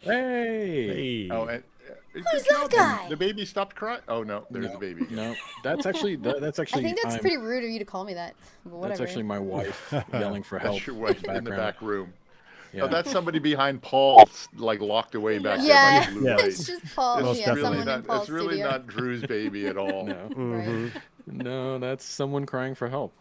Hey. Oh, and Who's that guy? The baby stopped crying. Oh no, there's the baby. No, that's actually I think that's pretty rude of you to call me that. But whatever. That's actually my wife yelling for help. That's your wife in the back room. Yeah. Oh, that's somebody behind Paul, like locked away back there. Yeah, by the blue light. it's just Paul. It's Yeah, really someone in not. Paul's It's really studio. not Drew's baby at all. No. Right. No, that's someone crying for help.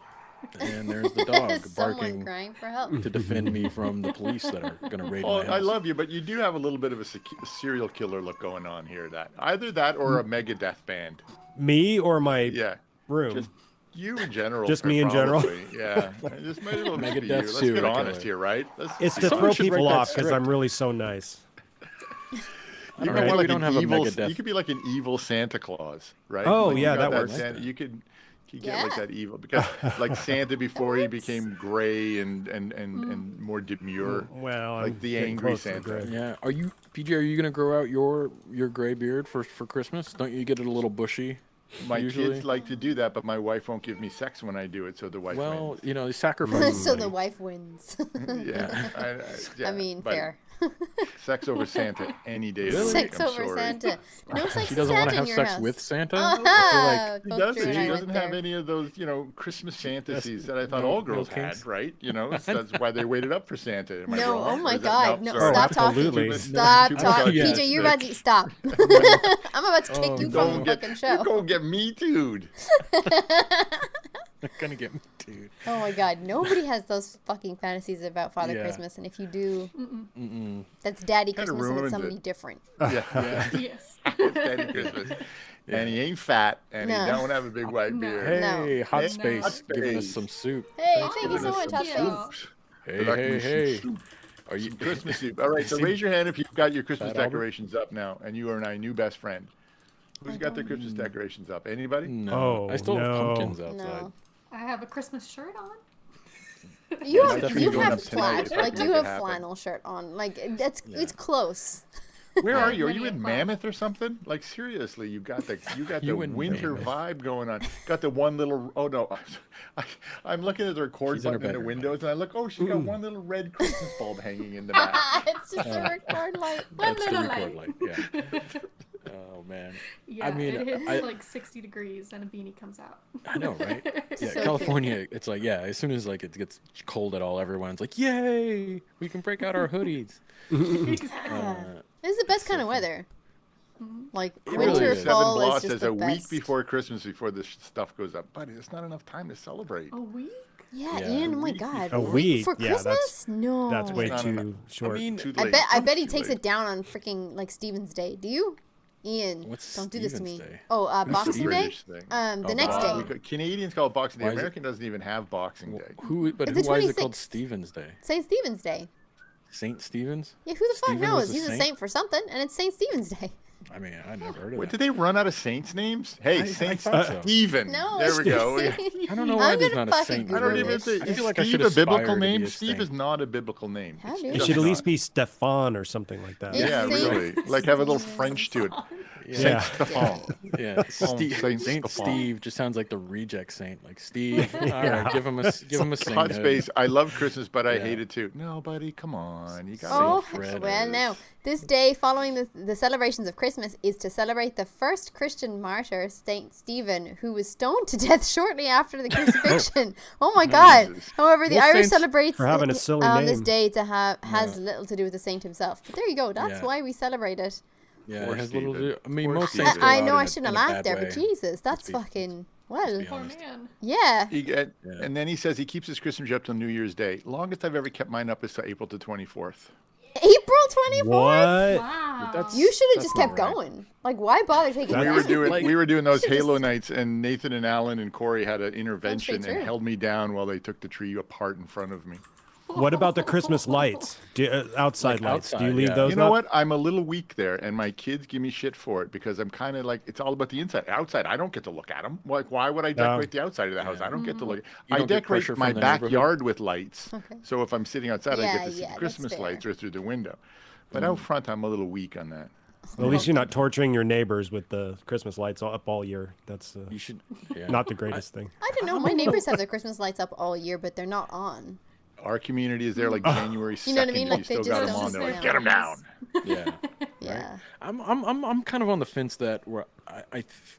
And there's the dog Someone barking crying for help. to defend me from the police that are going to raid Oh, my house. I love you, but you do have a little bit of a serial killer look going on here. That either that or a Megadeth band. Me or my room? Just you in general. Just me in general? Yeah. Just might as well be you. Megadeth Let's serial get killer. honest here, right? It's to throw people off because I'm really so nice. You could Right. be We like don't an have a evil. Megadeth. You could be like an evil Santa Claus, right? Oh, Like, you yeah, got that works. Santa, you could get like that evil because like Santa before he became gray and more demure. Well, like I'm the getting angry close to Santa. gray. Yeah. Are you, PJ, are you going to grow out your gray beard for Christmas? Don't you get it a little bushy? My usually? kids like to do that, but my wife won't give me sex when I do it, so the wife Well, wins. you know, they sacrifice. So the wife wins. Yeah, I mean, but fair. Sex over Santa any day of the Really? week. Sex I'm over sorry. Santa. No sex She with doesn't want Santa to in have your sex house. with Santa? Ah, She both doesn't. Drew and She I doesn't went have there. any of those, Christmas fantasies that I thought no- all no girls kinks? had, right? That's why they waited up for Santa. Am I No, wrong? oh Or my is that- God, no, sorry. stop talking. absolutely. Stop Too much talking. on Yes, PJ, you're about to stop. I'm about to kick you from Don't the get, fucking you're show. gonna get me too'd. They're going to get me, dude. Oh my God, nobody has those fucking fantasies about Father Yeah. Christmas, and if you do, Mm-mm. that's Daddy Kinda Christmas and ruins it's somebody it. different. Yeah. Yes. It's Daddy Christmas. And he ain't fat, and No. he don't have a big white beard. Hey, No. Hot Hey, Space, Hot giving us Space. some soup. Hey, Thanks thank for you so giving much, us Hot some Space. soup. Hey, Would like hey, me some hey. soup. Are you Some Christmas soup. All right, so See- raise your hand if you've got your Christmas Fat Albert? decorations up now, and you are my new best friend. Who's got their Christmas decorations up? Anybody? No. I still have no. pumpkins outside. No. I have a Christmas shirt on. You Yeah, have definitely you going have up tonight if I like can you make it have happen. flannel shirt on. Like that's it's close. Where are you? Are you Millennium in Falcon. Mammoth or something? Like seriously, you got the You in winter Mammoth. vibe going on. Got the one little. Oh no, I'm looking at the record She's in her button in the bedroom. windows, and I look. Oh, she's got one little red Christmas bulb hanging in the back. It's just a record light. One That's the little record light. light. Yeah. Oh man. Yeah, I mean, it hits I- like 60 degrees and a beanie comes out. I know, right? Yeah, So California. It's like as soon as like it gets cold at all, everyone's like, "Yay! We can break out our hoodies." This is the best kind of weather. Like It really winter, is. Seven fall Bloss is just says the a week best. before Christmas, before this stuff goes up. Buddy, it's not enough time to celebrate. A week? Yeah, Yeah, Ian. Oh my week God. A week? for Yeah, Christmas? No. That's way Not enough. too short. I mean, Too I late. bet he Too takes late. it down on freaking like Stephen's Day. Do you? Ian, What's don't do this to me. Stephen's Day? Oh, It's a Boxing Day. British thing. The Oh, next wow. day, Canadians call it Boxing Day. Why is it- American doesn't even have Boxing Day. who? But It's the why is it called 26th. Stephen's Day? Saint Stephen's Day. Saint Stephen's? Yeah, who the fuck Stephen knows? was a He's a saint? saint for something, and it's Saint Stephen's Day. I mean, I never heard of Wait, that. did they run out of saints' names? Hey, I Saint thought so. Stephen. No, There we go. I don't know why I'm there's gonna not a fucking saint. I don't Google even this. think. I Is feel like I Steve should a biblical aspire to be name? a Steve saint. is not a biblical name. Yeah, It's dude. It just should at not. least be Stefan or something like that. It's Yeah, Saint really. Like have a little French to it. Yeah. Saint Stefan. Yeah, Saint Saint Steve Stefan. just sounds like the reject saint. Like Steve, all right, give him a saint. Hot space. I love Christmas, but I hate it too. No, buddy, come on. You got Oh, Fred well, is- now, this day following the celebrations of Christmas is to celebrate the first Christian martyr, Saint Stephen, who was stoned to death shortly after the crucifixion. Oh my God. Jesus. However, the Well, Irish thanks celebrates for having a silly on this name. day has little to do with the saint himself. But there you go. That's Yeah. why we celebrate it. Yeah, Poor it has little to Stephen. do. I mean, Poor most Stephen. saints go I out know in I a- shouldn't in have a laughed bad there, but way. Jesus, that's be- fucking, well, be Poor honest. man. yeah. And then he says he keeps his Christmas tree up till New Year's Day. Longest I've ever kept mine up is to April the 24th. April 24th? What? Wow. That's- You should have That's just not kept right. going. Like, why bother taking it We down? were doing Like- we were doing those Should've Halo just- nights, and Nathan and Alan and Corey had an intervention true. and held me down while they took the tree apart in front of me. What about the Christmas lights? Outside Like lights? Do you outside, leave yeah. those You know up? what? I'm a little weak there, and my kids give me shit for it because I'm kind of like it's all about the inside. Outside, I don't get to look at them. Like, why would I decorate the outside of the house? I don't get to look. You I don't get decorate pressure my from the neighborhood? backyard with lights. Okay. So if I'm sitting outside, I Yeah, get to see yeah, the that's Christmas fair. lights or through the window. But out front, I'm a little weak on that. Well, at least you're not torturing your neighbors with the Christmas lights up all year. That's You should. Yeah. not the greatest thing. I don't know. My neighbors have their Christmas lights up all year, but they're not on. Our community is there like January 2nd. You know what I mean? Like, you they still just got them don't on. They're stay like, get them on. down. Yeah. Yeah. I'm kind of on the fence that where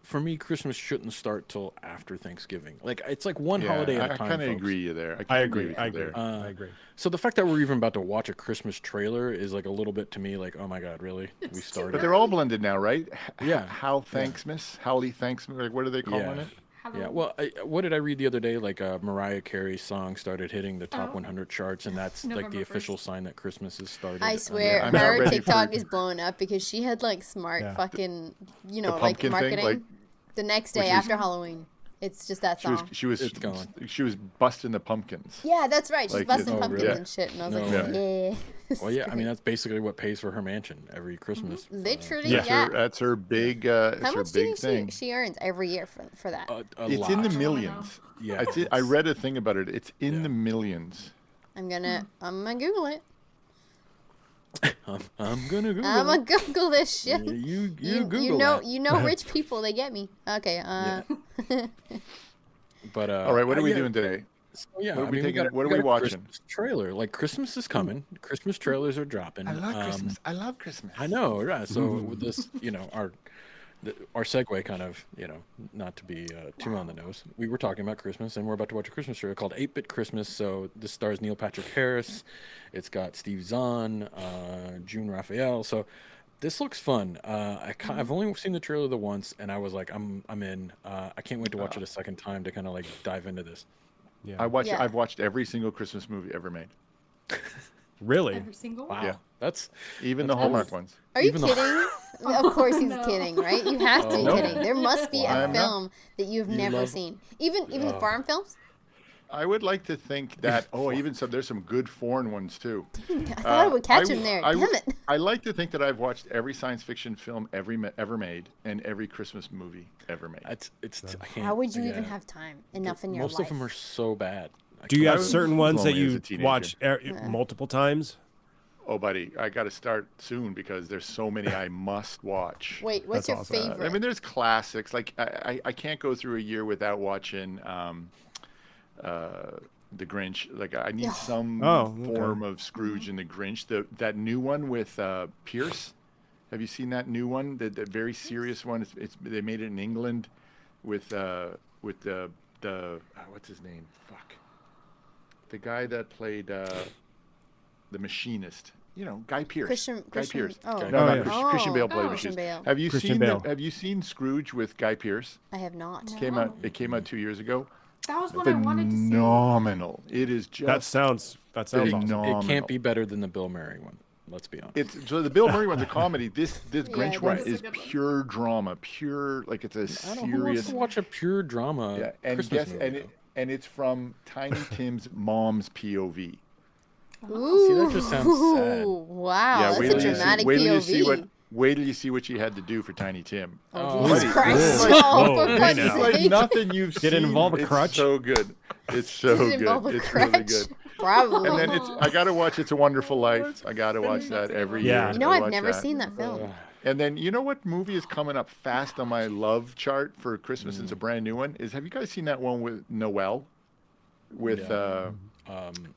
for me Christmas shouldn't start till after Thanksgiving. Like it's like one holiday at a I time. kind of folks. agree you there. I kinda agree. with I you agree. there. I agree. So the fact that we're even about to watch a Christmas trailer is like a little bit to me like, oh my god, really? We started. But they're all blended now, right? Yeah. How Thanksmas? Howly Thanksmas? Like, what are they calling Yeah. it? Yeah, well, what did I read the other day? Like Mariah Carey's song started hitting the top Oh. 100 charts, and that's like November the official 1st. sign that Christmas has started. I swear, I'm not her ready TikTok for- is blowing up because she had like smart Yeah. fucking, you The know, like pumpkin thing, marketing like- the next which day is- after Halloween. It's just that song. She was It's going. she was busting the pumpkins. Yeah, that's right. She's Like, busting oh, pumpkins really? and shit, and I was No like, way. yeah. This Well, is yeah, I mean great. that's basically what pays for her mansion every Christmas. Literally, Yeah. yeah. That's her big. How It's her much do you big think thing. she earns every year for that? A It's lot. in the I wanna millions. Yeah, I read a thing about it. It's in Yeah. the millions. I'm gonna Google it. I'm gonna Google. I'm it. gonna Google this shit. Yeah, you You Google know that. you know rich people, they get me. Okay. But All right, what are we yeah, doing today? so, yeah, What are I we mean, taking- got what are got we a watching? Christmas trailer. Like Christmas is coming. Christmas trailers are dropping. I love Christmas. I know, right? So with this, our segue kind of, not to be too on the nose. We were talking about Christmas, and we're about to watch a Christmas trailer called 8-Bit Christmas. So this stars Neil Patrick Harris. It's got Steve Zahn, June Raphael. So this looks fun. I've only seen the trailer the once, and I was like, I'm in. I can't wait to watch it a second time to kind of like dive into this. Yeah. Yeah. I've watched every single Christmas movie ever made, Really? Every single Wow, one. Yeah. that's even the Hallmark ones. Are you Even though- kidding? Of course he's No. kidding, right? You have to be No. kidding. There must be Well, a I'm not. film that you've You never love- seen. Even the farm films? I would like to think that. Even some. There's some good foreign ones too. I thought I would catch him there. Damn it. I like to think that I've watched every science fiction film ever made and every Christmas movie ever made. I can't, How would you even yeah. have time enough in your Most life? of them are so bad. Do you I have was certain ones that lonely as a you teenager. watch multiple times? Oh, buddy, I got to start soon because there's so many I must watch. Wait, what's That's your awesome. favorite? I mean, there's classics. Like I can't go through a year without watching The Grinch. Like I need some okay. form of Scrooge and The Grinch. That new one with Pierce. Have you seen that new one? The very serious one. They made it in England with the what's his name? Fuck. The guy that played the Machinist. Guy Pearce. Christian. Guy Pearce. Oh, No, Oh, not yeah. Christian Bale played Oh, the Christian Machinist. Bale. Have you Christian seen Bale. Have you seen Scrooge with Guy Pearce? I have not. No. It came out 2 years ago. That was what I wanted to see. Phenomenal. It is just That sounds awesome. phenomenal. It can't be better than the Bill Murray one. Let's be honest. So the Bill Murray one's a comedy. This Grinch it one is. is It's a good one. pure drama. Pure like it's a I don't know who wants serious. to watch a pure drama Yeah, and Christmas guess movie. and it's from Tiny Tim's mom's POV. Ooh, See, that just sounds sad. Wow, Yeah, that's wait a till you see- dramatic wait till you POV. see what Wait till you see what she had to do for Tiny Tim. Oh, Oh, Jesus buddy, Christ. it's like- Oh, Whoa, for hey God's now. It's like sake. nothing you've Did it seen. involve a It's crutch? so good. It's so Did it involve good. a It's really crutch? good. Probably. And then I gotta watch It's a Wonderful Life. I gotta watch that every Yeah. year. You know, I I've watch never that. seen that film. And then you know what movie is coming up fast on my love chart for Christmas? It's a brand new one. Have you guys seen that one with Noel? With Yeah.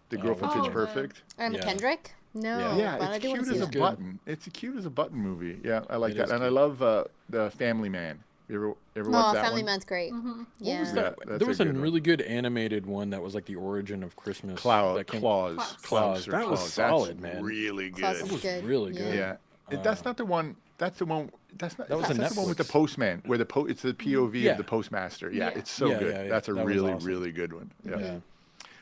the girl from Pitch the- Perfect? Anna Yeah. Kendrick? No, Yeah, but I it's do want cute to see as a that. Good. button. It's cute as a button movie. Yeah, I like It that. is And I cute. love the Family Man. You ever watch Oh, that Family one? Man's great. What Yeah. was Yeah, that? that's There a was a good one. really good animated one that was like the origin of Christmas. Claus. that came- Claus. Claus. or That was Claus. solid, That's man. Really good. Claus That is was good. really good. Yeah. That's not the one. That's the one. That's not. That was a that's the one with the Netflix. postman, where it's the POV Yeah. of the postmaster. Yeah, Yeah. it's so Yeah, good. yeah, yeah. That's a That was really, awesome. really good one. Yeah. Yeah.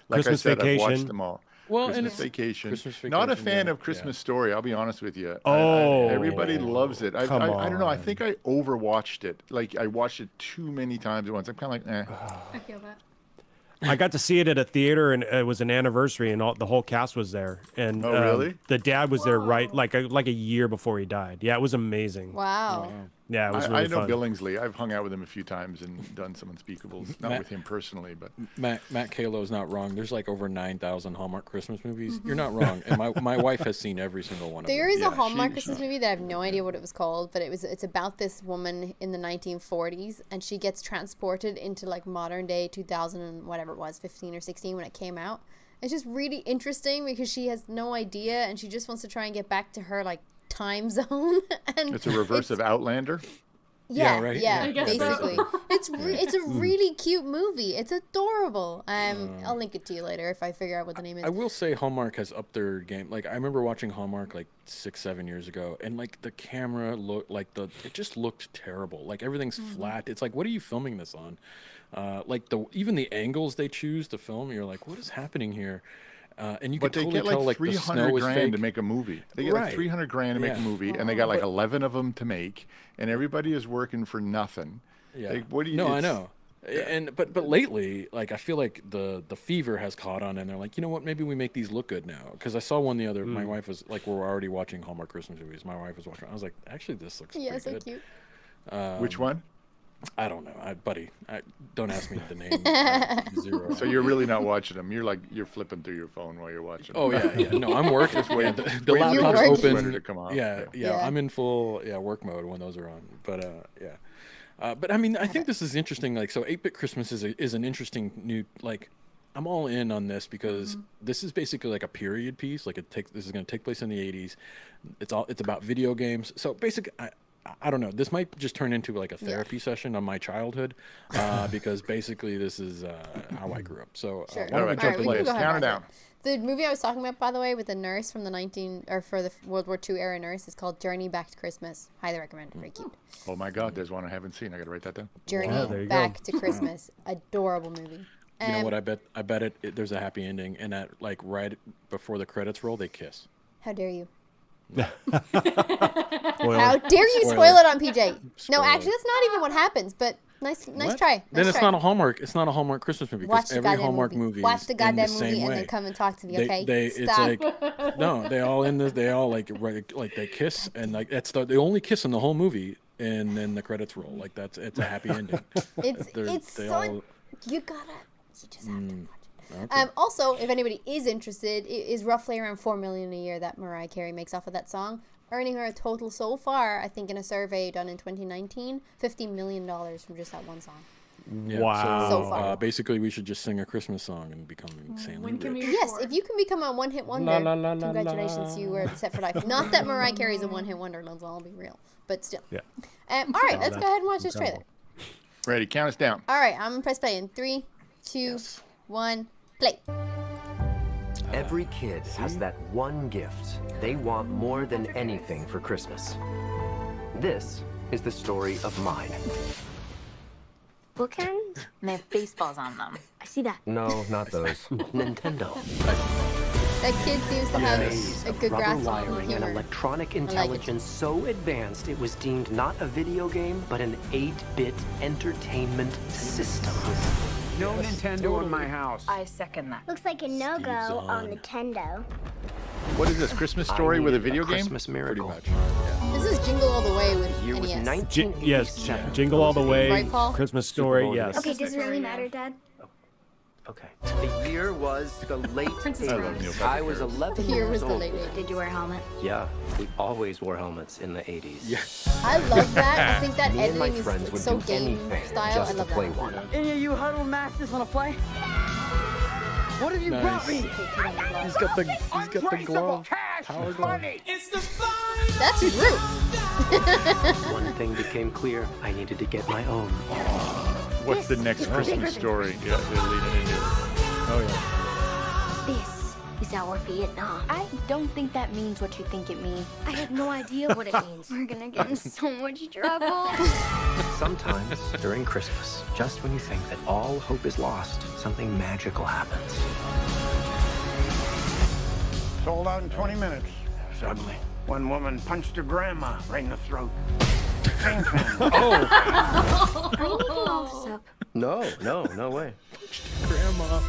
Like Christmas I said, I've watched Vacation. them all. Well, and Christmas it's Vacation. Christmas Not a Vacation, fan yeah, of Christmas yeah. Story. I'll be honest with you. Oh, everybody loves it. I come don't know. I on. think I overwatched it. Like I watched it too many times at once. I'm kind of like, I feel that. I got to see it at a theater, and it was an anniversary, and the whole cast was there. And Oh, really? the dad was there right Whoa. like a year before he died. Yeah, it was amazing. Wow. Yeah, it was I really know fun. Billingsley. I've hung out with him a few times and done some unspeakables. Not Matt- with him personally, but Matt Kalo's not wrong. There's like over 9,000 Hallmark Christmas movies. You're not wrong. And my wife has seen every single one of them. There is Yeah, a Hallmark she- Christmas movie that I have no idea what it was called, but it's about this woman in the 1940s, and she gets transported into like modern day 2000 and whatever it was, 15 or 16 when it came out. It's just really interesting because she has no idea, and she just wants to try and get back to her like time zone. And It's a reverse of Outlander. yeah, right? yeah, I guess so. basically. It's a really cute movie. It's adorable. I'll link it to you later if I figure out what the name is. I will say Hallmark has upped their game. Like I remember watching Hallmark like 6-7 years ago, and like the camera looked like it just looked terrible. Like everything's flat. It's like, what are you filming this on? Like even the angles they choose to film, you're like, what is happening here? And you But can they totally get tell like like the 300 snow is grand fake. to make a movie. They get like Right. 300 grand to make a Yeah. movie, and they got like 11 of them to make, and everybody is working for nothing. Yeah. Like, what do you? No, I it's- know. And but lately, like I feel like the fever has caught on, and they're like, you know what? Maybe we make these look good now. Because I saw one the other. My wife was like, we're already watching Hallmark Christmas movies. My wife was watching. I was like, actually, this looks Yeah, pretty so good. cute. Which one? I don't know, buddy. Don't ask me the name. Zero. So you're really not watching them. You're flipping through your phone while you're watching. Oh them. yeah. No, I'm working. Yeah, the waiting for laptop's the open. sweater to come off. Yeah, Yeah. I'm in full work mode when those are on. But yeah. But I mean, I think this is interesting. Like, so 8-Bit Christmas is an interesting new like. I'm all in on this because this is basically like a period piece. Like this is going to take place in the 80s. It's about video games. So basically, I don't know. This might just turn into like a therapy session on my childhood, because basically this is how I grew up. So Sure. why don't All we right, jump we into can this? go ahead Count it and down. watch it. The movie I was talking about, by the way, with the nurse from the World War II era nurse, is called Journey Back to Christmas. Highly recommend. Very cute. Oh my God, there's one I haven't seen. I got to write that down. Journey there you go. Back to Christmas. Adorable movie. You know what? I bet there's a happy ending, and that like right before the credits roll, they kiss. How dare you? Well, How dare you Spoiler. spoil it on PJ? No, Spoiler. actually, that's not even what happens. But nice What? try. Then Nice it's try. not a Hallmark. It's not a Hallmark Christmas movie. Watch Because the every goddamn Hallmark movie. movie. Watch the is goddamn in the movie same and way. then come and talk to me, okay? It's Stop. like no, they all in this. They all like they kiss, and like that's the only kiss in the whole movie, and then the credits roll. Like it's a happy ending. It's They so all- you just have to watch it. Okay. Also, if anybody is interested, it is roughly around $4 million a year that Mariah Carey makes off of that song, earning her a total so far, I think in a survey done in 2019, $50 million from just that one song. Yeah, Wow. So far. Basically, we should just sing a Christmas song and become insanely When can rich. we Yes, record? if you can become a one-hit wonder, La, la, la, la, congratulations, la. you were set for life. Not that Mariah Carey is a one-hit wonder, let's all be real, but still. Yeah. All right, let's go ahead and watch this trailer. Ready? Count us down. All right, I'm gonna press play in 3, 2, 1, play. Every kid has that one gift they want more than anything for Christmas. This is the story of mine. Bookends? And they have baseballs on them. I see that. No, not those. Nintendo. That kid seems to have Maze a of good rubber grasp on wiring and humor. electronic it. intelligence so advanced it was deemed not a video game, but an 8-bit entertainment system. No Nintendo in my house. I second that. Looks like a no-go on Nintendo. What is this? Christmas story I with a needed video game? Christmas miracle. Pretty much. This is Jingle All the Way with The year was NES. 1987. Jingle All the Way, Right, Paul? Christmas Story, Bowl yes. Okay, does it really matter, Dad? Okay. The year was the late Princess 80s. Neil Patrick I was Harris. 11 Here years was the old. late 80s. Did you wear a helmet? Yeah, we always wore helmets in the 80s. Yeah. I love that. I think that Me and my editing friends is would so do game anything style. just I love to play that. one. Any of you huddled masters want to play? What have you brought me? He's got the glove. cash, Power glove. money. That's Groot. One thing became clear. I needed to get my own. What's the next Christmas story? Yeah, they're leading into it. Oh yeah. This is our Vietnam. I don't think that means what you think it means. I have no idea what it means. We're gonna get in so much trouble. Sometimes during Christmas, just when you think that all hope is lost, something magical happens. Sold out in 20 minutes. Suddenly. One woman punched her grandma right in the throat. Fang fan. I need to all this up. No way. Grandma.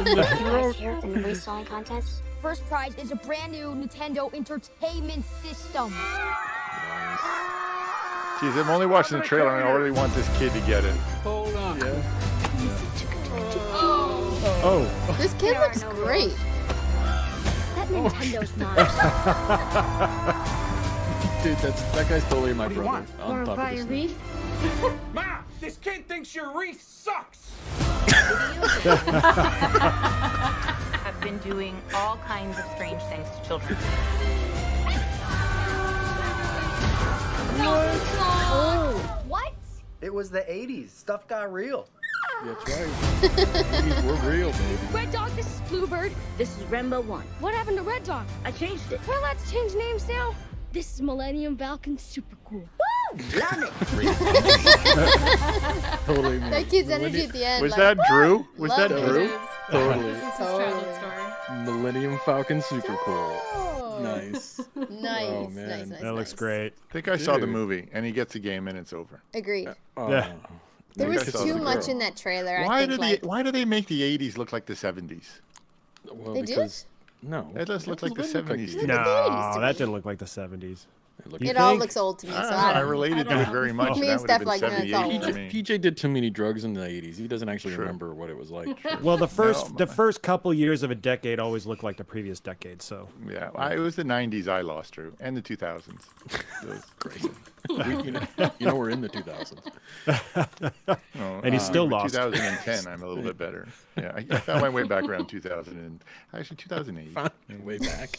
Guys here in the freestyle contest. First prize is a brand new Nintendo Entertainment System. Jeez, I'm only watching the trailer and I already want this kid to get it. Hold on. Yeah. Oh, This kid There are looks no great. That Nintendo's not. Dude, that guy's totally my brother. On top of this thing. Ma, this kid thinks your wreath sucks. Have been doing all kinds of strange things to children. Oh. What? It was the 80s. Stuff got real. That's right. We're real, baby. Red Dog, this is Bluebird. This is Rainbow 1. What happened to Red Dog? I changed it. Well, let's change names now. This is Millennium Falcon Super Cool. Woo! Love it! Totally. That kid's energy at the end. Was like, that Drew? Was love that it. Drew? Totally. This is his childhood story. Millennium Falcon Super Cool. Oh. Nice. Nice, Oh, man. nice. That looks great. I think I saw the Dude. movie, and he gets a game, and it's over. Agreed. Yeah. There think was I saw too the much girl. in that trailer. Why I think, why do they make the 80s look like the 70s? Well, They do? because no, That does look like the doesn't look 70s. the No, 80s to that me. didn't look like the 70s. It it looked- all think? looks old to me. So I I don't related I to it don't very know. much. Me and and that would have Steph been like, no, it's 78 all for old. me. PJ did too many drugs in the 80s. He doesn't actually True. remember what it was like. Well, the No, first couple years of a decade always look like the previous decade. So Yeah, it was the 90s I lost, Drew, and the 2000s. Those Crazy. You know we're in the 2000s. Oh, And he's still but lost. 2010, I'm a little bit better. Yeah, I found my way back around 2000 and actually 2008. Way back.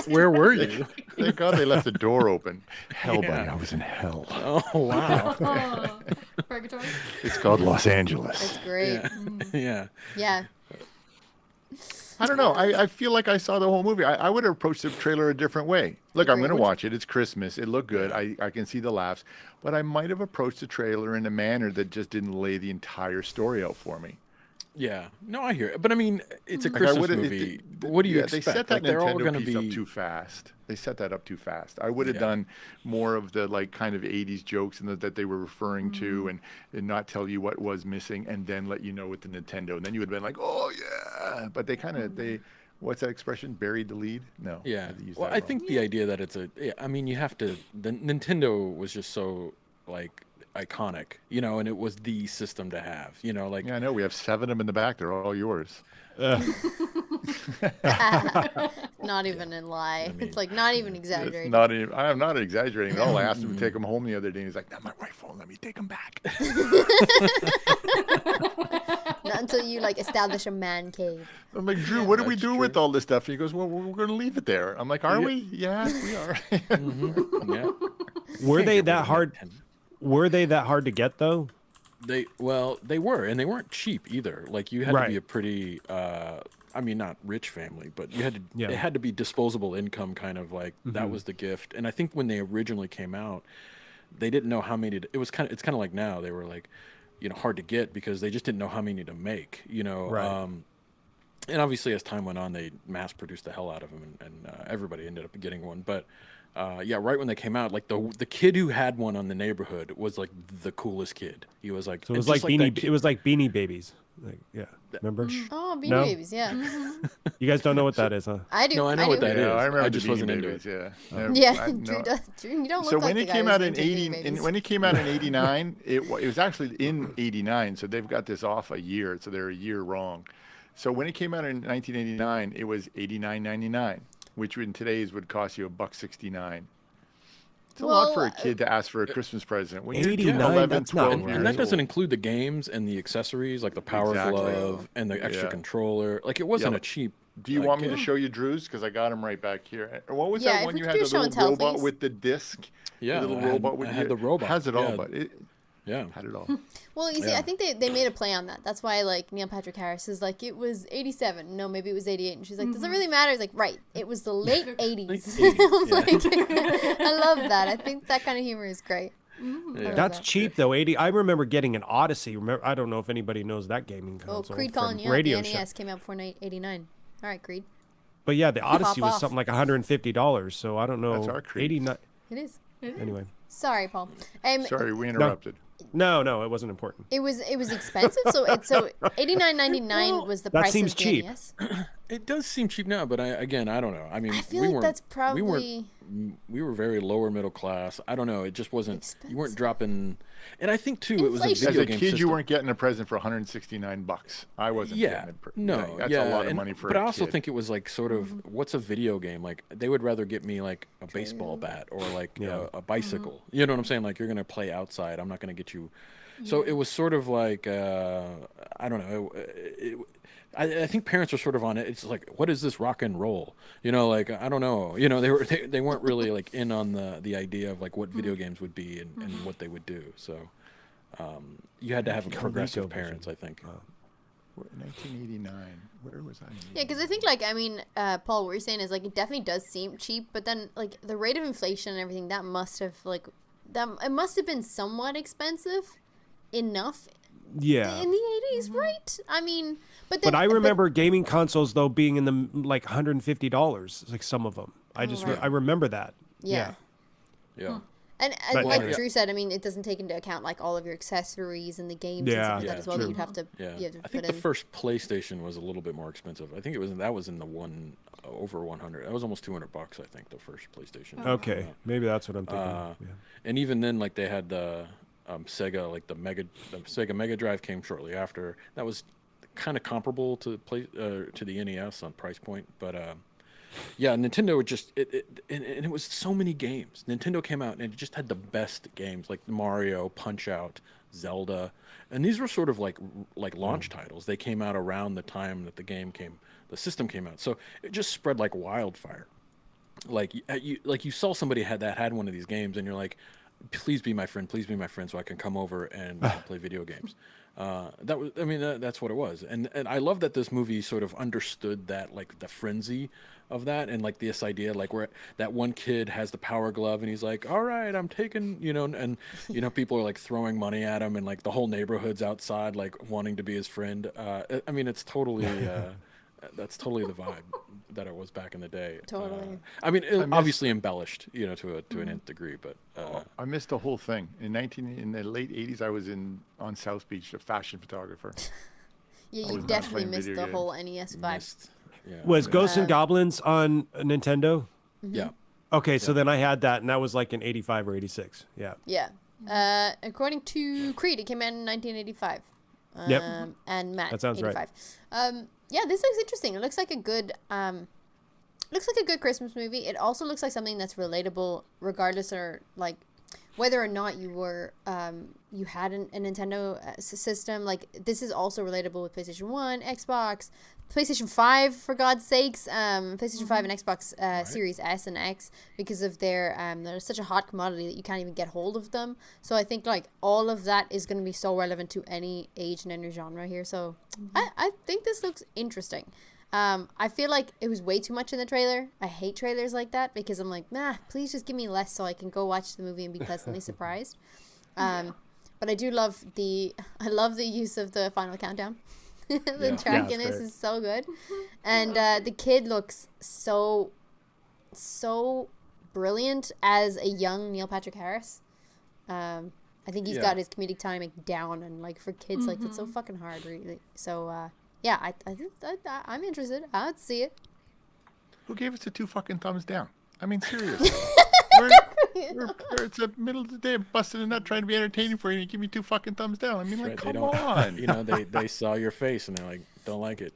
Where were you? Thank God they left the door open. Hell, buddy, Yeah. I was in hell. Oh wow. Oh, purgatory. It's called Los Angeles. That's great. Yeah. Yeah. I don't know. I feel like I saw the whole movie. I would have approached the trailer a different way. Look, I'm going to watch it. It's Christmas. It looked good. I can see the laughs. But I might have approached the trailer in a manner that just didn't lay the entire story out for me. Yeah. No, I hear it. But I mean, it's a Like, I Christmas would've- movie. What do you expect? They set that Like, they're all Nintendo going to piece be up too fast. They set that up too fast. I would have Yeah. done more of the like kind of 80s jokes and that they were referring to and not tell you what was missing and then let you know with the Nintendo. And then you would have been like, oh, yeah. But they kind of, what's that expression? Buried the lead? No. Yeah. I used Well, that I wrong. think the idea that it's I mean, you have to. The Nintendo was just so like iconic, and it was the system to have, like. Yeah, I know. We have 7 of them in the back. They're all yours. Not even in lie. It's like not even exaggerating. I'm not exaggerating at all. I asked him to take them home the other day. And he's like, "Not my rifle. Let me take them back." Not until you like establish a man cave. I'm like, Drew, what do we That's do true. with all this stuff? And he goes, well, we're going to leave it there. I'm like, are we? Yeah, we are. Yeah. were they Can't get rid that of hard? Nintendo. Were they that hard to get though? They were, and they weren't cheap either. Like you had to be a pretty, I mean, not rich family, but you had to. Yeah. It had to be disposable income, kind of like that was the gift. And I think when they originally came out, they didn't know how many. It's kind of like now they were like, hard to get because they just didn't know how many to make. Right. And obviously as time went on, they mass produced the hell out of them, and everybody ended up getting one. But yeah, right when they came out, like the kid who had one on the neighborhood was like the coolest kid. He was like, So it was and like just that Beanie. kid- It was like Beanie Babies. Like, yeah, remember? Oh, Beanie No? Babies, yeah. You guys don't know what that is, huh? I do. No, I know what do. that Yeah, is. I remember I the just Beanie wasn't into Babies, it. Yeah. Yeah, I- Drew, Drew, you don't look So like when the it guy came who's out in into Beanie 80, Babies. when it came out in 89, it was actually in 89. So they've got this off a year. So they're a year wrong. So when it came out in 1989, it was $89.99, which in today's would cost you $1.69. It's a lot for a kid to ask for a Christmas present. When you're 89, 11, that's not 12 right. years And that doesn't old. include the games and the accessories like the power Exactly. glove and the extra Yeah. controller. Like it wasn't Yeah. a cheap. Do you like, want me to gift. show you Drew's? Because I got him right back here. Or what was Yeah, that if one we you could had? do The show little and tell, robot please. with the disc? Yeah, The little I had- robot with I had the robot. Has it all, Yeah. but it Yeah. had it all. Well, you see, Yeah. I think they made a play on that. That's why, like, Neil Patrick Harris is like, it was 87. No, maybe it was 88. And she's like, does it really matter? He's like, right. It was the late 80s. Late 80s, yeah. Like, I love that. I think that kind of humor is great. I love That's that. cheap though. 80. I remember getting an Odyssey. Remember? I don't know if anybody knows that gaming Oh, console. Creed from calling you out. Radio The Shack. NES came out before 89. All right, Creed. But yeah, the Odyssey was off. something like $150. So I don't know. That's our Creed. 89. It is. Anyway, Sorry, Paul. Sorry, we interrupted. no, it wasn't important. It was expensive, so $89.99 was the That price seems of the cheap. NES. It does seem cheap now, but I don't know. I mean, I feel we like weren't, that's we weren't probably we were very lower middle class. I don't know. It just wasn't. You weren't Expensive. dropping. And I think too, it was a Inflation. video As a game kid, system. you weren't getting a present for $169. I wasn't. Yeah, getting it no, that's yeah, a lot of and- money for But a I also kid. think it was like sort of what's a video game? Like they would rather get me like a baseball bat or like Yeah. a bicycle. You know what I'm saying? Like you're gonna play outside. I'm not gonna get you. So it was sort of like I don't know. I think parents are sort of on it. It's like, what is this rock and roll? You know, like I don't know. You know, they weren't really like in on the idea of like what video games would be and what they would do. So you had to have progressive parents, I think. 1989. Where was I? Yeah, because I think, like, I mean, Paul, what you're saying is, like, it definitely does seem cheap, but then, like, the rate of inflation and everything, that must have, like, it must have been somewhat expensive enough Yeah. in the 80s, right? I mean, but I remember gaming consoles, though, being in the, like, $150, like, some of them. I remember that. Yeah. Yeah. And But- like Drew said, I mean, it doesn't take into account like all of your accessories and the games and stuff like that as well. That you'd have to, Yeah. you have to I think put the in. first PlayStation was a little bit more expensive. I think that was in the over 100. That was almost $200. I think the first PlayStation. Okay, maybe that's what I'm thinking. Yeah. And even then, like they had the Sega, like the Sega Mega Drive came shortly after. That was kind of comparable to the NES on price point, but. Yeah, Nintendo would just and it was so many games. Nintendo came out and it just had the best games like Mario, Punch Out, Zelda, and these were sort of like launch titles. They came out around the time that the system came out, so it just spread like wildfire. Like you saw somebody had one of these games, and you're like, please be my friend, so I can come over and play video games. That's what it was, and I love that this movie sort of understood that, like the frenzy of that, and like this idea, like where that one kid has the power glove and he's like, all right, I'm taking, and people are like throwing money at him, and like the whole neighborhood's outside like wanting to be his friend. I mean, it's totally that's totally the vibe that it was back in the day. Totally. I mean, obviously embellished, to an nth degree, but I missed the whole thing. In the late 80s, I was on South Beach, a fashion photographer. Yeah, I you was not definitely playing missed video the whole games. NES vibe. Was Ghosts and Goblins on Nintendo? Yeah. Okay, so then I had that, and that was like in 85 or 86. Yeah. Yeah. According to Creed, it came out in 1985. Yep. And Matt, That sounds 85. Right. Yeah, this looks interesting. It looks like a good Christmas movie. It also looks like something that's relatable, regardless or like whether or not you were you had a Nintendo system. Like this is also relatable with PlayStation 1, Xbox, PlayStation 5, for God's sakes, PlayStation 5 and Xbox Series S and X, because of they're such a hot commodity that you can't even get hold of them. So I think like all of that is going to be so relevant to any age and any genre here. So I think this looks interesting. I feel like it was way too much in the trailer. I hate trailers like that because I'm like, please just give me less so I can go watch the movie and be pleasantly surprised. But I do love the use of the final countdown. The track in this is so good, and the kid looks so brilliant as a young Neil Patrick Harris. I think he's got his comedic timing down, and like for kids, like it's so fucking hard, really. So yeah, I think I'm interested. I'd see it. Who gave us the 2 fucking thumbs down? I mean, seriously. It's the middle of the day, I'm busting a nut trying to be entertaining for you, and you give me 2 fucking thumbs down. I mean, like, come on. They saw your face and they're like, don't like it.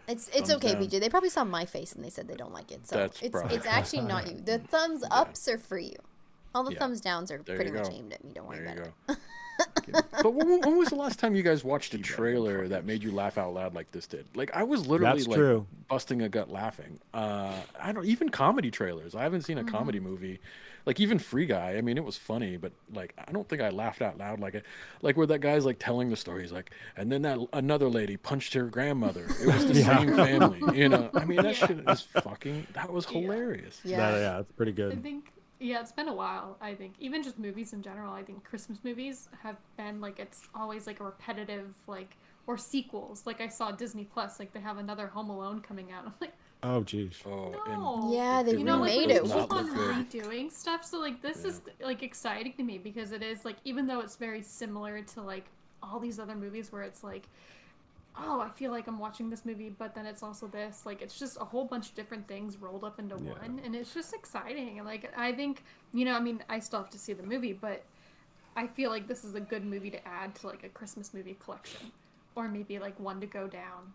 It's okay, down. BJ. They probably saw my face and they said they don't like it. So it's actually not you. The thumbs ups are for you. All the thumbs downs are pretty much aimed at me. Don't worry about it. But when was the last time you guys watched a trailer that made you laugh out loud like this did? Like I was literally busting a gut laughing. Even comedy trailers. I haven't seen a comedy movie, like even Free Guy. I mean, it was funny, but like I don't think I laughed out loud like where that guy's like telling the story. He's like, and then that another lady punched her grandmother. It was the same family, I mean, that shit is that was hilarious. Yeah, it's pretty good. I think. Yeah, it's been a while, I think. Even just movies in general, I think Christmas movies have been, like, it's always, like, a repetitive, like, or sequels. Like, I saw Disney Plus, like, they have another Home Alone coming out. I'm like, oh, jeez. no. Yeah, they remade it. Like, keep on redoing stuff. So, like, this is, like, exciting to me because it is, like, even though it's very similar to, like, all these other movies where it's, like, oh, I feel like I'm watching this movie, but then it's also this. Like, it's just a whole bunch of different things rolled up into one, and it's just exciting. And, like, I think, I mean, I still have to see the movie, but I feel like this is a good movie to add to, like, a Christmas movie collection. Or maybe, like, one to go down.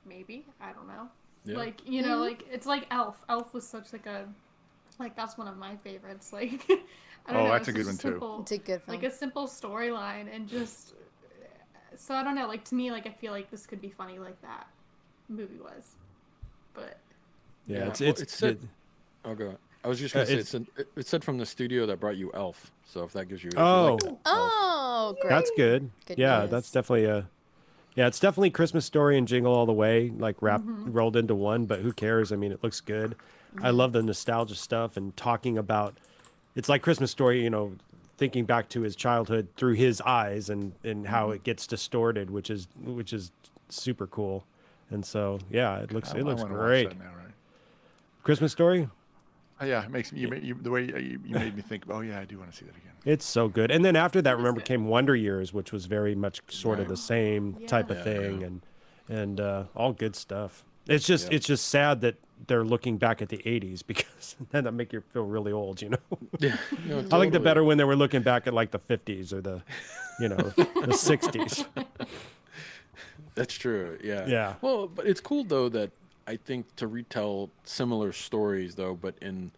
Maybe. I don't know. Yeah. Like, like, it's like Elf. Elf was such, like, that's one of my favorites. Like, I don't know, that's a it's good just one, too. simple, It's a good film. like a simple storyline, and just so I don't know. Like to me, like I feel like this could be funny, like that movie was, but Yeah, Well, it's said, oh, go ahead. I was just gonna say it's- it said from the studio that brought you Elf. So if that gives you, if Oh. you liked Elf. Oh, great. That's good. Good Yeah, news. that's definitely it's definitely Christmas Story and Jingle All the Way, like rolled into one, but who cares? I mean, it looks good. I love the nostalgia stuff and talking about, it's like Christmas Story, you know, thinking back to his childhood through his eyes and how it gets distorted, which is super cool. And so, yeah, it looks I wanna watch great. that now, right? Christmas Story? Oh, yeah, it makes me, the way you made me think, oh, yeah, I do want to see that again. It's so good. And then after that, remember, came Wonder Years, which was very much sort of Right. the same type of Yeah. thing, and all good stuff. It's just sad that they're looking back at the 80s, because then that make you feel really old, you know. Yeah, no, I like the totally. better when they were looking back at like the 50s or the, you know, the 60s. That's true. Yeah. Yeah. Well, but it's cool though that I think to retell similar stories though, but in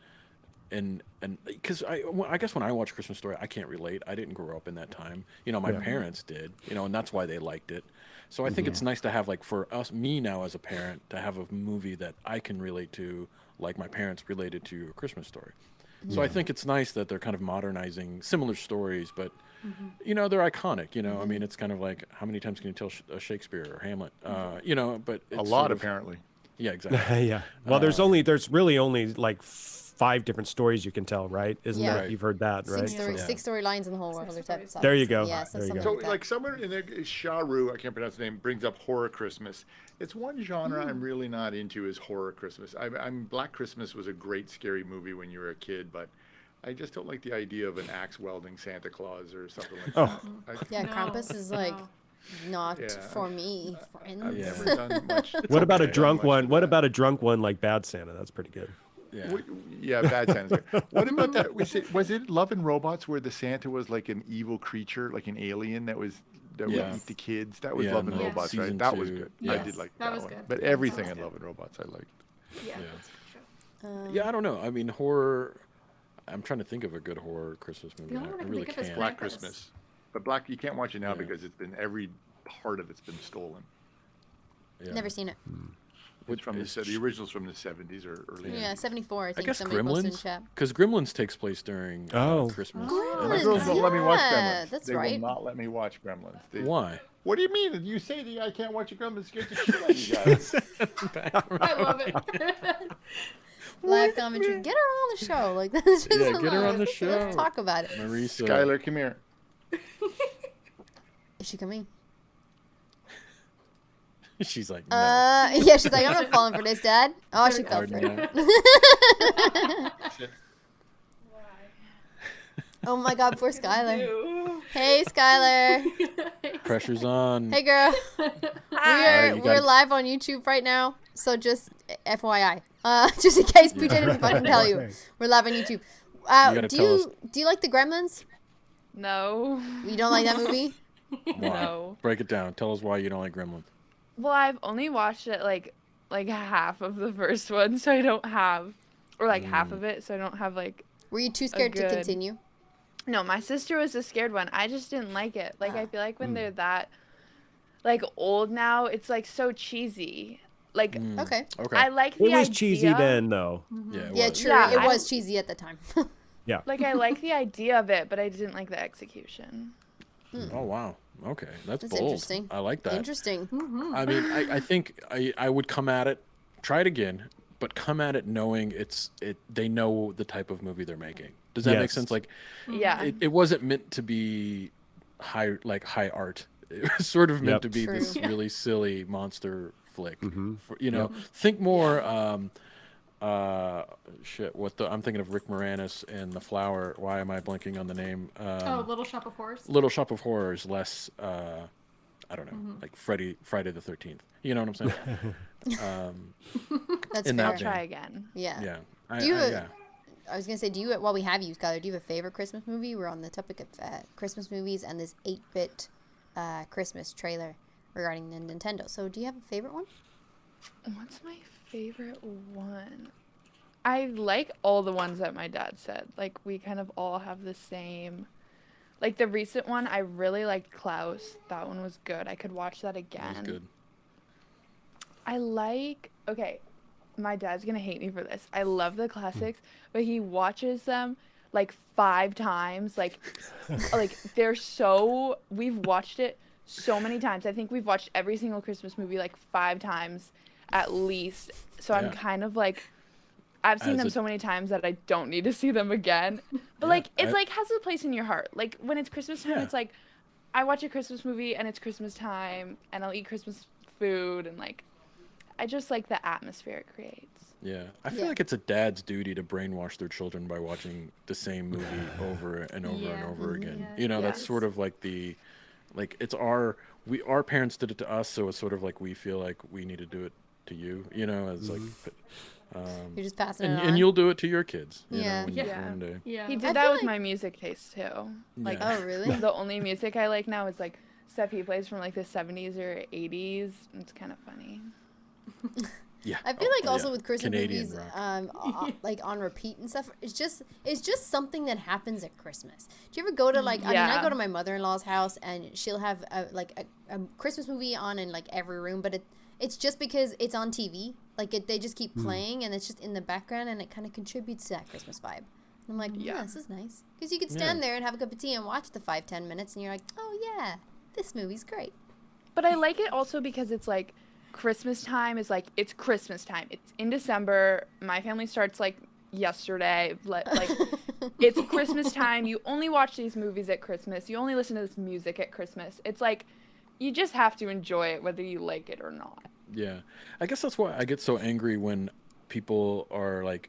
because I guess when I watch Christmas Story, I can't relate. I didn't grow up in that time. You know, my parents did. You know, and that's why they liked it. So I think it's nice to have, like, for me now as a parent, to have a movie that I can relate to, like my parents related to A Christmas Story. So I think it's nice that they're kind of modernizing similar stories, but you know, they're iconic. You know, I mean, it's kind of like, how many times can you tell Shakespeare or Hamlet? You know, but it's A lot, sort of, apparently. yeah, exactly. Yeah. Well, there's really only like 5 different stories you can tell, right? Isn't Yeah. that Right. you've heard that, right? Six storylines in the whole world. Or type of There you go. Yeah, There you something go. So, like that. like, somewhere in there, Sharu, I can't pronounce the name, brings up horror Christmas. It's one genre I'm really not into, is horror Christmas. I'm Black Christmas was a great scary movie when you were a kid, but I just don't like the idea of an axe welding Santa Claus or something like that. Yeah, No, Krampus is like no. not Yeah, for me, friends. I've Yeah. never done much. What about a okay, drunk much one? of What that. about a drunk one like Bad Santa? That's pretty good. Yeah. Yeah, Bad Santa's good. What about that? Was it Love and Robots, where the Santa was like an evil creature, like an alien that would Yeah. eat the kids? That was Yeah, Love and no, Robots, right? season That was 2. good. I Yes, did like that that was one. good. But That everything was in good. Love and Robots, I liked. Yeah. Yeah. That's a good show. Yeah, I don't know. I mean, horror. I'm trying to think of a good horror Christmas movie. The only I one I can really think of is can't. Black Krampus. Christmas. But Black, you can't watch it now Yeah. because it's been, every part of it's been stolen. Yeah. Never seen it. It's from is- the original's from the 70s or early. Yeah, 74. I I think guess somebody posted in Gremlins, chat. because Gremlins takes place during Christmas. Gremlins, My girls won't let me watch yeah, Gremlins. that's They right. will not let me watch Gremlins. Why? What do you mean? You say that I can't watch a Gremlins? Scares the shit out of you guys. I love it. Live commentary. Get her on the show. Like that's just Yeah, get her on the let's show. talk about it. Marisa. Skylar, come here. Is she coming? She's like, no. Yeah, she's like, I'm not falling for this, Dad. Oh, she fell for Pardon it. me. Sit. Oh my God, poor Skylar. Hey, Skylar. Pressure's on. Hey, girl. Alright, you We're gotta- live on YouTube right now, so just FYI, just in case PJ didn't fucking tell you, we're live on YouTube. gotta tell us. Do you like the Gremlins? No. You don't like that movie? Why? No. Break it down. Tell us why you don't like Gremlins. Well, I've only watched it like half of the first one, so I don't have, or like half of it, so I don't have like. Were you too scared to good- continue? No, my sister was the scared one. I just didn't like it. Like I feel like when they're that, like old now, it's like so cheesy. Like Okay. Okay. I like the It was idea. cheesy then, though. Yeah. It Yeah, was. true. Yeah, it I- was cheesy at the time. Yeah. Like I like the idea of it, but I didn't like the execution. Oh wow. Okay, that's That's bold. interesting. I like that. Interesting. I mean, I think I would come at it, try it again, but come at it knowing they know the type of movie they're making. Does that make Yes. sense? Like, Yeah. it wasn't meant to be high art. It was sort of meant Yep. to be True. this really silly monster flick. Mm-hmm. You know, think more. I'm thinking of Rick Moranis and The Flower. Why am I blanking on the name? Oh, Little Shop of Horrors. Little Shop of Horrors, less I don't know, like Friday the 13th. You know what I'm saying? That's In fair. that I'll try again. Yeah. Yeah. Do you yeah. I was gonna say, while we have you, Skylar, do you have a favorite Christmas movie? We're on the topic of Christmas movies and this 8-bit Christmas trailer regarding the Nintendo. So, do you have a favorite one? What's my favorite one? I like all the ones that my dad said. Like, we kind of all have the same. Like, the recent one, I really liked Klaus. That one was good. I could watch that again. That was good. I like. Okay, my dad's gonna hate me for this. I love the classics, but he watches them like 5 times. Like they're so. We've watched it so many times. I think we've watched every single Christmas movie like 5 times at least. So I'm kind of like. I've seen them so many times that I don't need to see them again. But like it's like has a place in your heart. Like when it's Christmas time, it's like I watch a Christmas movie and it's Christmas time and I'll eat Christmas food and like I just like the atmosphere it creates. Yeah. I feel like it's a dad's duty to brainwash their children by watching the same movie over and over and over again. Yeah. You know, that's sort of like it's our parents did it to us, so it's sort of like we feel like we need to do it to you, you know, as like you're just passing it on. And you'll do it to your kids. You Yeah. know, one day. Yeah. He did that with my music taste too. Like, oh really? The only music I like now is like stuff he plays from like the 70s or 80s. It's kind of funny. Yeah. I feel like also with Christmas Canadian movies, like on repeat and stuff, it's just something that happens at Christmas. Do you ever go to like? I mean, I go to my mother-in-law's house and she'll have a Christmas movie on in like every room, but it's just because it's on TV. Like they just keep playing and it's just in the background and it kind of contributes to that Christmas vibe. And I'm like, yeah, this is nice because you could stand there and have a cup of tea and watch the 5-10 minutes and you're like, oh yeah, this movie's great. But I like it also because it's like Christmas time is like it's Christmas time. It's in December. My family starts like yesterday. Like it's Christmas time. You only watch these movies at Christmas. You only listen to this music at Christmas. It's like you just have to enjoy it whether you like it or not. Yeah. I guess that's why I get so angry when people are like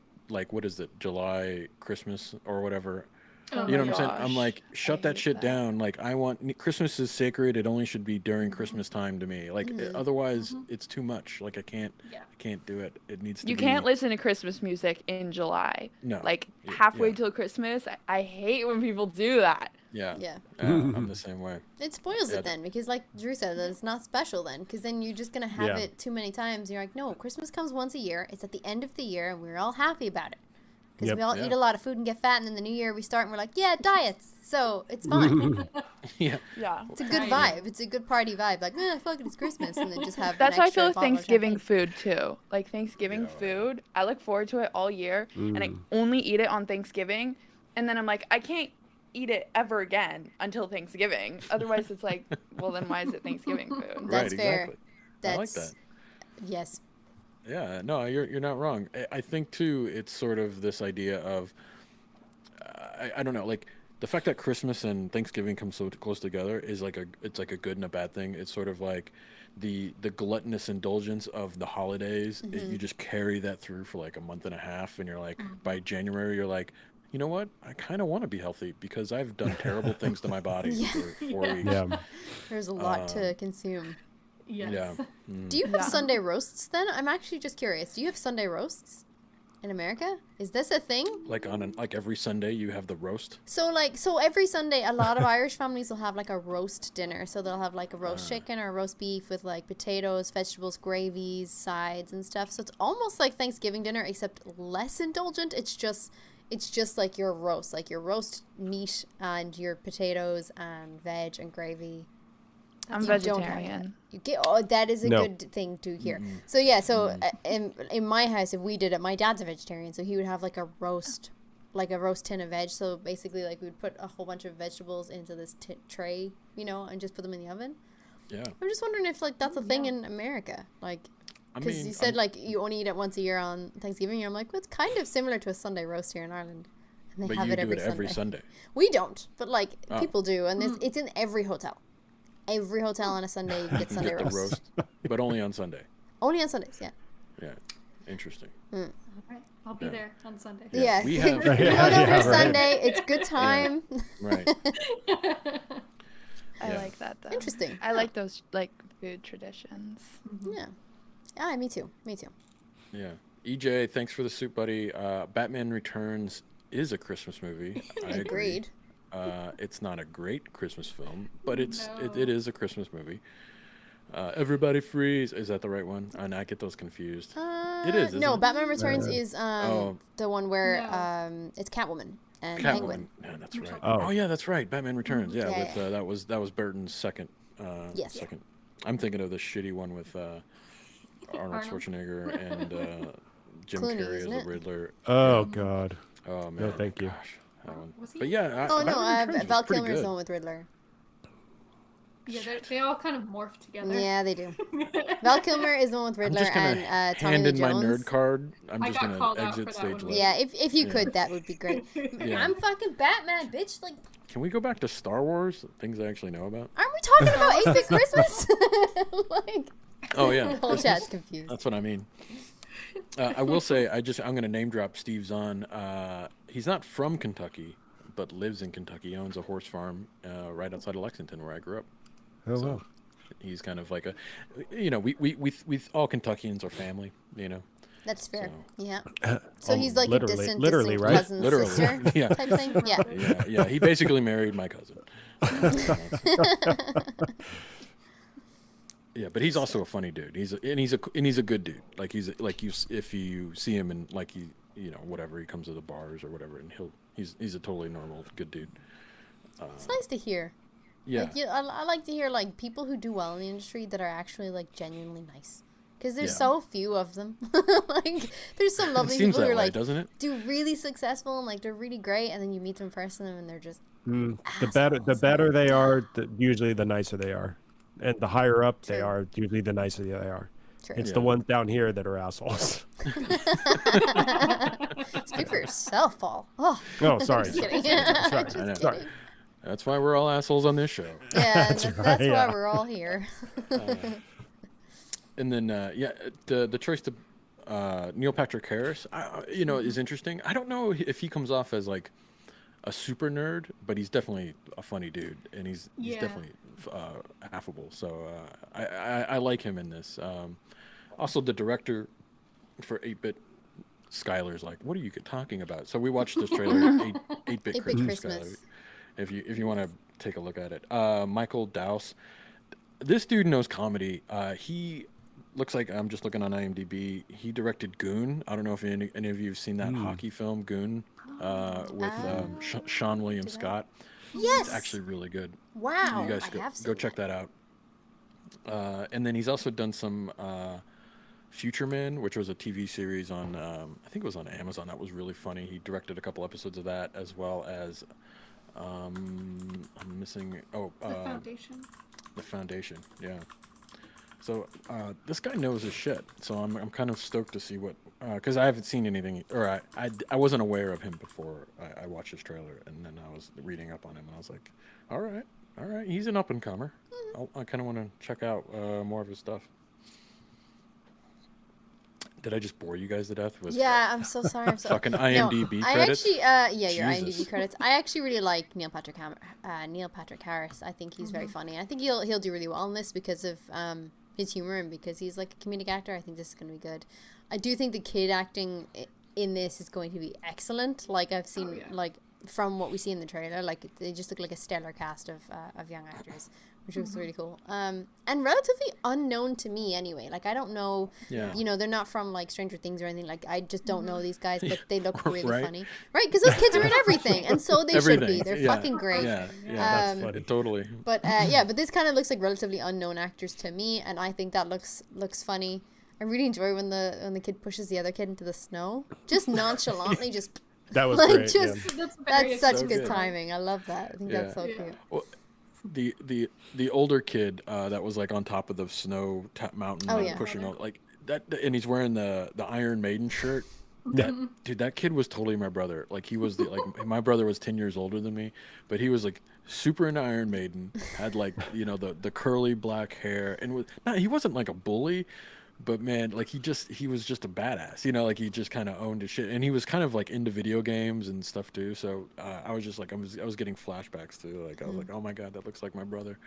what is it, July Christmas or whatever. Oh you know what gosh. I'm saying? I'm like, shut that shit down. Like, Christmas is sacred. It only should be during Christmas time to me. Like, otherwise, it's too much. Like, I can't do it. It needs to You be... can't listen to Christmas music in July. No. Like, halfway till Christmas. I hate when people do that. Yeah. Yeah. I'm the same way. It spoils it then because, like Drew said, it's not special then because then you're just going to have it too many times. You're like, no, Christmas comes once a year. It's at the end of the year, and we're all happy about it. Because we all eat a lot of food and get fat, and then the new year we start and we're like, yeah, diets. So it's fine. Yeah. It's a good vibe. It's a good party vibe. Like, fuck it, it's Christmas. And then just have That's an how I extra feel with bottle of Thanksgiving champagne. food, too. Like, Thanksgiving food, I look forward to it all year, and I only eat it on Thanksgiving. And then I'm like, I can't eat it ever again until Thanksgiving. Otherwise, it's like, well, then why is it Thanksgiving food? That's right, fair. Exactly. That's, I like that. Yes. Yeah, no, you're not wrong. I think too, it's sort of this idea of, I don't know, like the fact that Christmas and Thanksgiving come so close together is like it's like a good and a bad thing. It's sort of like the gluttonous indulgence of the holidays. You just carry that through for like a month and a half, and you're like, by January, you're like, you know what? I kind of want to be healthy because I've done terrible things to my body for 4 weeks. Yeah. There's a lot to consume. Yes. Yeah. Do you have Sunday roasts then? I'm actually just curious. Do you have Sunday roasts in America? Is this a thing? Like like every Sunday you have the roast. So every Sunday a lot of Irish families will have like a roast dinner. So they'll have like a roast chicken or a roast beef with like potatoes, vegetables, gravies, sides and stuff. So it's almost like Thanksgiving dinner except less indulgent. It's just like your roast meat and your potatoes and veg and gravy. I'm You don't have vegetarian. that is a No. good thing to hear. So yeah, in my house, if we did it, my dad's a vegetarian, so he would have like a roast tin of veg. So basically, like we'd put a whole bunch of vegetables into this tray, and just put them in the oven. Yeah. I'm just wondering if like that's a thing in America, like. Because you said like you only eat it once a year on Thanksgiving, and I'm like, well, it's kind of similar to a Sunday roast here in Ireland, and they But have you it do every it Sunday. every Sunday. We don't, but like people do, and it's in every hotel. Every hotel on a Sunday you get Sunday You get the roast, but only on Sunday. Only on Sundays, yeah. Yeah, interesting. All right. I'll be there on Sunday. Yeah. We have. Come on Yeah, over right. Sunday. It's good time. Right. I like that, though. Interesting. I like those, like, food traditions. Yeah. Ah, me too. Yeah. EJ, thanks for the soup, buddy. Batman Returns is a Christmas movie. I agree. Agreed. It's not a great Christmas film, but it is a Christmas movie. Everybody freeze. Is that the right one? And I get those confused. It is. No, isn't Batman Returns is oh. the one where No. it's Catwoman and it? Penguin. Catwoman. Yeah, that's right. Oh. Oh. Yeah, that's right. Batman Returns. Yeah, Yeah, with that was Burton's second. Yes. Second. I'm thinking of the shitty one with Arnold Arnold. Schwarzenegger and Jim Clooney, Carrey as isn't the it? Riddler. Oh God. Oh man. thank you. Gosh, that one. Was he? But yeah. Oh no, Batman Returns Val was pretty Kilmer is good. the one with Riddler. Yeah, they all kind of morph together. Yeah, they do. Val Kilmer is the one with I'm Riddler just gonna and Tommy hand Lee in my Jones. nerd card. I'm I just got gonna called out exit for that stage one. left. Yeah, if you Yeah. could, that would be great. Yeah. I'm fucking Batman, bitch. Like, Can we go back to Star Wars? Things I actually know about. aren't we talking about 8-Bit Christmas? Like, Oh yeah. the whole Christmas? chat's confused. That's what I mean. I will say I'm going to name drop Steve Zahn. He's not from Kentucky, but lives in Kentucky. He owns a horse farm right outside of Lexington, where I grew up. Oh So wow. he's kind of like a, we all Kentuckians are family, That's fair. So- Yeah. So he's like a literally- literally, distant right? cousin Literally. sister Yeah. type thing. Yeah. Yeah. He basically married my cousin. Yeah, but he's also a funny dude. He's a good dude. Like if you see him and like whatever, he comes to the bars or whatever, and he's a totally normal good dude. It's nice to hear. Yeah. Like, I like to hear like people who do well in the industry that are actually like genuinely nice. Because there's Yeah. so few of them. Like, there's some lovely seems people who that are way, like doesn't it? do really successful and like they're really great, and then you meet them in person and they're just The better they are, usually the nicer they are, and the higher up they True. are, usually the nicer they are. true. It's the Yeah. ones down here that are assholes. Speak for yourself, Paul. Oh, Oh, sorry. just kidding. Sorry. Just I know. kidding. That's why we're all assholes on this show. Yeah, that's right, why yeah. we're all here. And then the choice to Neil Patrick Harris, is interesting. I don't know if he comes off as like a super nerd, but he's definitely a funny dude, and he's Yeah. definitely affable. So I like him in this. Also, the director for 8-Bit, Skylar's like, what are you talking about? So we watched this trailer, 8-Bit 8-Bit Christmas, Christmas. Skylar. If you want to take a look at it, Michael Dowse, this dude knows comedy. He looks like, I'm just looking on IMDb, he directed Goon. I don't know if any of you have seen that hockey film Goon with Sean William Scott. Yes. It's actually really good. Wow. You guys I have go seen check that out. And then he's also done some Future Men, which was a TV series on I think it was on Amazon. That was really funny. He directed a couple episodes of that, as well as I'm missing The Foundation. The Foundation. Yeah. So this guy knows his shit. So I'm kind of stoked to see what, because I haven't seen anything, or I wasn't aware of him before I watched his trailer, and then I was reading up on him, and I was like, all right, he's an up and comer. I kind of want to check out more of his stuff. Did I just bore you guys to death with Yeah, I'm so sorry. I'm so fucking IMDb I credits? actually, your Jesus. IMDb credits. I actually really like Neil Patrick Harris. I think he's very funny. I think he'll do really well in this because of his humor and because he's like a comedic actor. I think this is going to be good. I do think the kid acting in this is going to be excellent. Like I've seen, like from what we see in the trailer, like they just look like a stellar cast of young actors, which was really cool. And relatively unknown to me anyway. Like I don't know, Yeah. they're not from like Stranger Things or anything. Like I just don't know these guys, but they look really Right. funny, right? Because those kids are in everything, and so they should be. Everything. They're Yeah. fucking great. Yeah, that's Um, funny. Totally. But but this kind of looks like relatively unknown actors to me, and I think that looks funny. I really enjoy when the kid pushes the other kid into the snow, just nonchalantly, just That was like great. just yeah. that's such So good good. timing. I love that. I think that's so Yeah. cute. Well, the older kid that was like on top of the snow mountain, Oh, like, yeah. pushing out like that, and he's wearing the Iron Maiden shirt. Dude, that kid was totally my brother. Like he was like my brother was 10 years older than me, but he was like super into Iron Maiden. Had like the curly black hair, and he wasn't like a bully. But man, like he was just a badass, like he just kind of owned his shit, and he was kind of like into video games and stuff too. So I was just like, I was getting flashbacks to like, I was like, oh my god, that looks like my brother.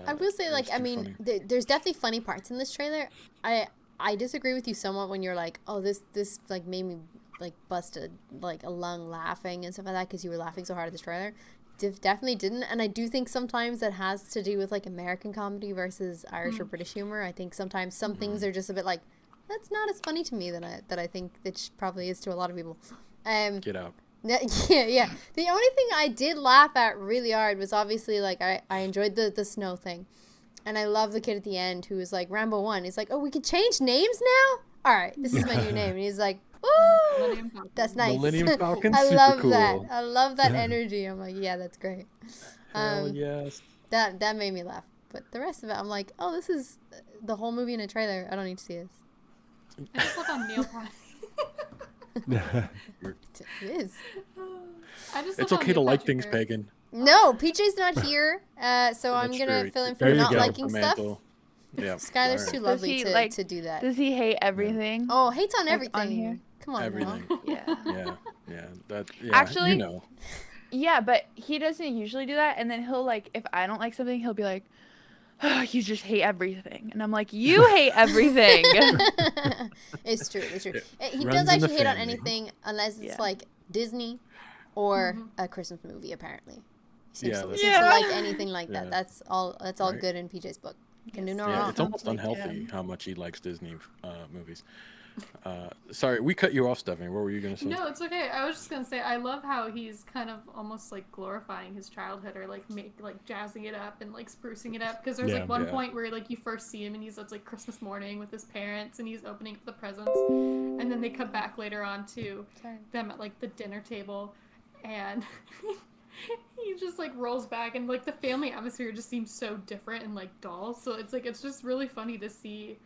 I will say, it like, was I too mean, funny. there's definitely funny parts in this trailer. I disagree with you somewhat when you're like, oh, this like made me like busted like a lung laughing and stuff like that because you were laughing so hard at this trailer. definitely didn't, and I do think sometimes that has to do with like American comedy versus Irish or British humor. I think sometimes some things are just a bit like, that's not as funny to me that I think it probably is to a lot of people. Get out. Yeah. The only thing I did laugh at really hard was obviously like I enjoyed the snow thing, and I love the kid at the end who was like Rambo 1. He's like, oh, we could change names now. All right, this is my new name, and he's like, ooh, that's nice. Millennium Falcon I Super love Cool. that. I love that energy. I'm like, yeah, that's great. Hell yes. That made me laugh. But the rest of it, I'm like, oh, this is the whole movie in a trailer. I don't need to see this. I just love on Neil It is. It's okay to like things, Pagan. No, PJ's not here, so I'm That's gonna true. fill in for There you not go. liking stuff. Yeah. Skylar's Alright. too lovely Does he, to do that. Does he hate everything? Oh, hates on Like, everything. on here? Come on, Everything. now. Yeah. Yeah. Actually, you know. Yeah, but he doesn't usually do that. And then he'll like, if I don't like something, he'll be like, oh, you just hate everything. And I'm like, you hate everything. It's true. It's true. He runs does in the actually hate on family. anything unless it's Yeah. like Disney or a Christmas movie. Apparently, he Yeah, seems that's to Yeah. like anything like that. Yeah. That's all. That's all Right. good in PJ's book. Can do no Yeah, wrong. it's almost Like, unhealthy how much he likes Disney movies. Sorry, we cut you off, Stephanie. What were you gonna say? No, it's okay. I was just gonna say I love how he's kind of almost like glorifying his childhood or like jazzing it up and like sprucing it up, because there's Yeah. like one Yeah. point where like you first see him and it's like Christmas morning with his parents and he's opening up the presents, and then they come back later on to them at like the dinner table, and he just like rolls back and like the family atmosphere just seems so different and like dull. So it's just really funny to see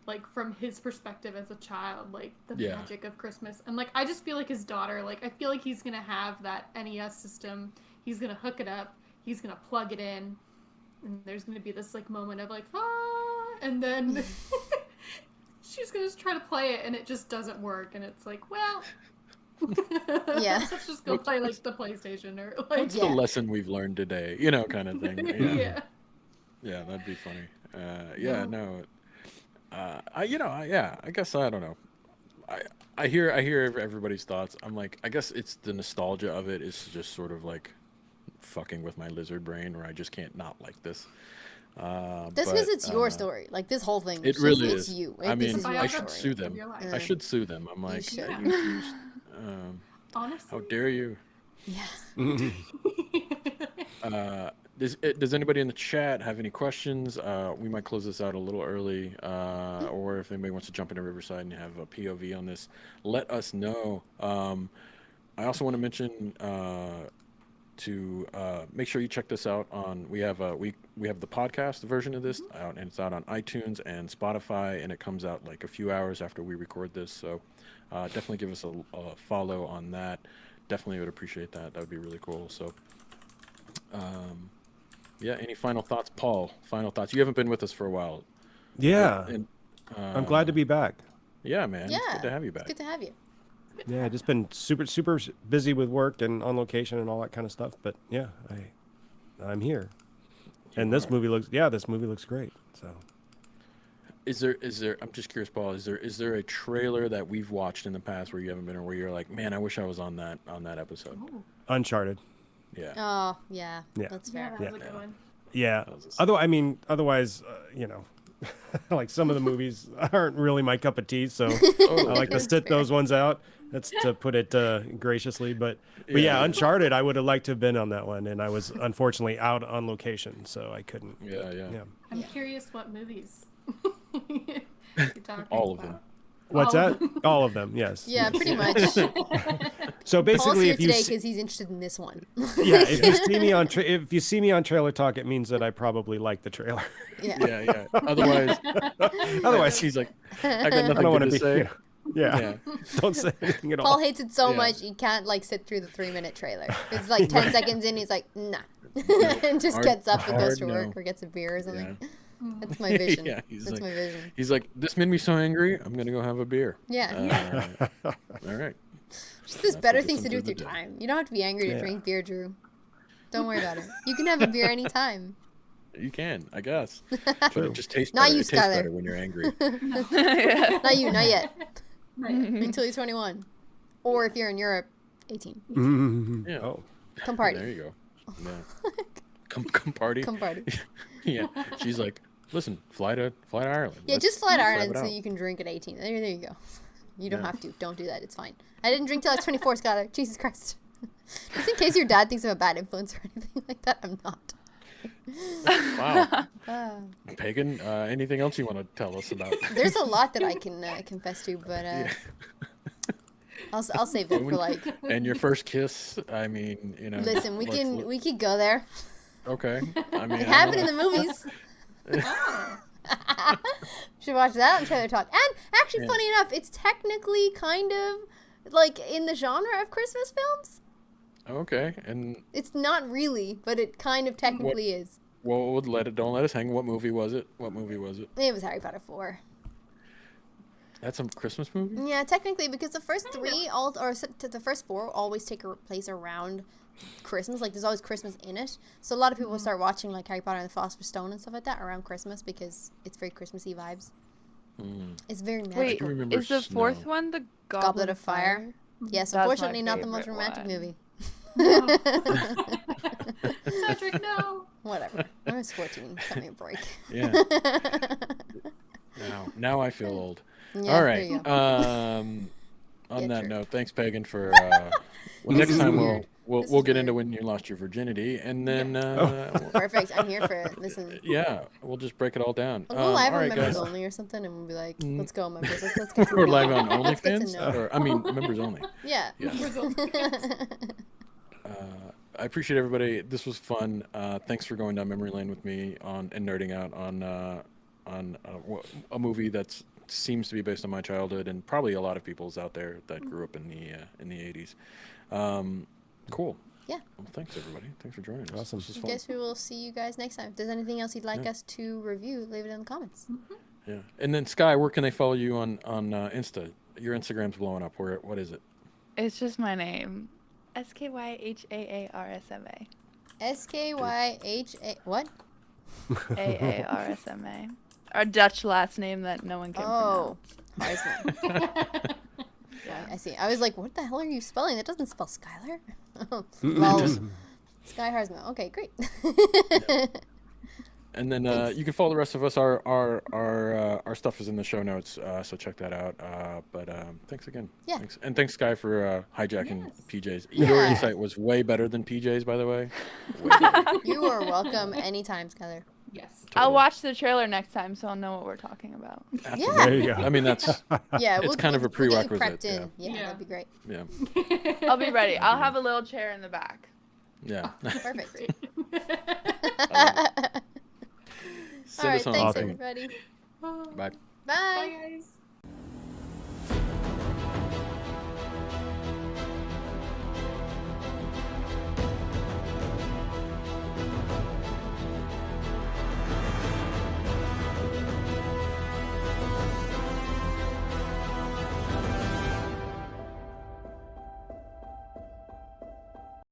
like from his perspective as a child, like the Yeah. magic of Christmas. And like I just feel like his daughter, like I feel like he's gonna have that NES system, he's gonna hook it up, he's gonna plug it in, and there's gonna be this like moment of like and then she's gonna just try to play it and it just doesn't work, and it's like, well, Yeah. let's just go play like the PlayStation or like What's the lesson we've learned today? You know, kind of thing. Yeah. yeah. Yeah, that'd be funny. No. I guess I don't know. I hear everybody's thoughts. I'm like, I guess it's the nostalgia of it is just sort of like fucking with my lizard brain, where I just can't not like this. That's because it's your story. Like this whole thing. It really it's is. you. I This mean, is your I should story. sue them. Your life. I should sue them. I'm like, should. Honestly. how dare you? Yeah. Does anybody in the chat have any questions? We might close this out a little early, or if anybody wants to jump into Riverside and have a POV on this, let us know. I also want to mention to make sure you check this out on. We have the podcast version of this out, and it's out on iTunes and Spotify, and it comes out like a few hours after we record this. So definitely give us a follow on that. Definitely would appreciate that. That would be really cool. So. Yeah, any final thoughts, Paul? Final thoughts. You haven't been with us for a while. Yeah. And, I'm glad to be back. Yeah, man. Yeah. It's good to have you back. Good to have you. Yeah, just been super busy with work and on location and all that kind of stuff. But yeah, I'm here. And this movie looks great. So Is there? I'm just curious, Paul. Is there a trailer that we've watched in the past where you haven't been, or where you're like, man, I wish I was on that episode? Uncharted. Yeah. Oh, yeah. Yeah. That's Yeah, fair. that was a good one. Yeah. That was Otherwise, like some of the movies aren't really my cup of tea, so I like to sit those ones out. That's to put it graciously, but yeah, Uncharted, I would have liked to have been on that one, and I was unfortunately out on location, so I couldn't. Yeah. I'm curious what movies you're talking All of about. them. What's All that? of them. All of them, yes. Yeah, pretty much. So Paul's basically, here if you today see, because he's interested in this one. if you see me on Trailer Talk, it means that I probably like the trailer. Yeah. Yeah. Otherwise, he's like, I got I nothing don't want good to to be. say. Yeah. Don't say anything at all. Paul hates it so Yeah. much he can't like sit through the 3-minute trailer. It's like 10 seconds in, he's like, nah. And just Hard- gets up and goes to hard work no. or gets a beer or something. Yeah. That's my vision. Yeah, he's That's like- my vision. He's like, this made me so angry. I'm gonna go have a beer. Yeah. All right. Just there's That's better what things to some do with your people do. time. You don't have to be angry to Yeah. drink beer, Drew. Don't worry about it. You can have a beer anytime. You can, I guess. But it just tastes Not better. you, It tastes Skylar. better when you're angry. Not you, not yet. Not yet. Until you're 21. Or if you're in Europe, 18. Mhm. Yeah. Oh. Come party. There you go. Yeah. Come party. Come party. Yeah. She's like, listen, fly to Ireland. Yeah, Let's just fly to rev Ireland it so out." you can drink at 18. There you go. You don't Yeah. have to. Don't do that. It's fine. I didn't drink till I was 24, Skylar. Jesus Christ. Just in case your dad thinks I'm a bad influence or anything like that, I'm not. Wow. Ah. Pagan, anything else you want to tell us about? There's a lot that I can confess to, but Yeah. I'll save that for like. And your first kiss, I mean, you know. Listen, we could go there. Okay. I mean, It happened in the movies. Should watch that on Trailer Talk. And actually, Yeah. funny enough, it's technically kind of like in the genre of Christmas films. Okay. And It's not really, but it kind of technically is. well, don't let us hang. What movie was it? What movie was it? It was Harry Potter 4. That's a Christmas movie? Yeah, technically, because the first the first 4 always take place around Christmas. Like, there's always Christmas in it. So a lot of people start watching, like, Harry Potter and the Philosopher's Stone and stuff like that around Christmas because it's very Christmassy vibes. It's very Wait, magical. remember is the fourth Snow. one the Goblet of Fire? Yes, That's my unfortunately not the most favorite romantic one. movie. Cedric, no. Whatever. I was 14. Cut me a break. Yeah. Now I feel old. Yeah, All there right. you go. On Yeah, that true. note, thanks Pagan for. This Next is time weird. we'll This we'll is get into weird. when you lost your virginity, and then Perfect. I'm here for it. Listen. yeah, we'll just break it all down. We'll go live all on right, members guys. only or something, and we'll be like, let's go, members. Let's get to Or know. live on Let's get to OnlyFans, know. or I mean members only. Yeah. Yeah. I appreciate everybody. This was fun. Thanks for going down memory lane with me and nerding out on a movie that seems to be based on my childhood and probably a lot of people's out there that grew up in the 80s. Cool. Yeah. Well, thanks everybody. Thanks for joining us. Awesome. This is I fun. guess we will see you guys next time. If there's anything else you'd like us to review, leave it in the comments. Yeah. And then Sky, where can they follow you on Insta? Your Instagram's blowing up. What is it? It's just my name. SKYHAARSMA. SKYHA. What? AARSMA. Our Dutch last name that no one can Oh. pronounce. Haarsma. Yeah, I see. I was like, what the hell are you spelling? That doesn't spell Skylar. Lols. Sky Haarsma. Okay, great. And then you can follow the rest of us. Our stuff is in the show notes, so check that out. But thanks again. Yeah. Thanks. And thanks, Sky, for hijacking PJs. Yeah. Your insight was way better than PJs, by the way. Way better. You are welcome anytime, Skylar. Yes. I'll watch the trailer next time so I'll know what we're talking about. Absolutely. Yeah. There you go. I mean, that's Yeah, it's kind of a we'll get you prerequisite. prepped in. Yeah, Yeah. that'd be great. Yeah. I'll be ready. I'll have a little chair in the back. Yeah. Perfect. Great. All right, Send us on thanks Awesome. everybody. Bye. Bye. Bye, guys.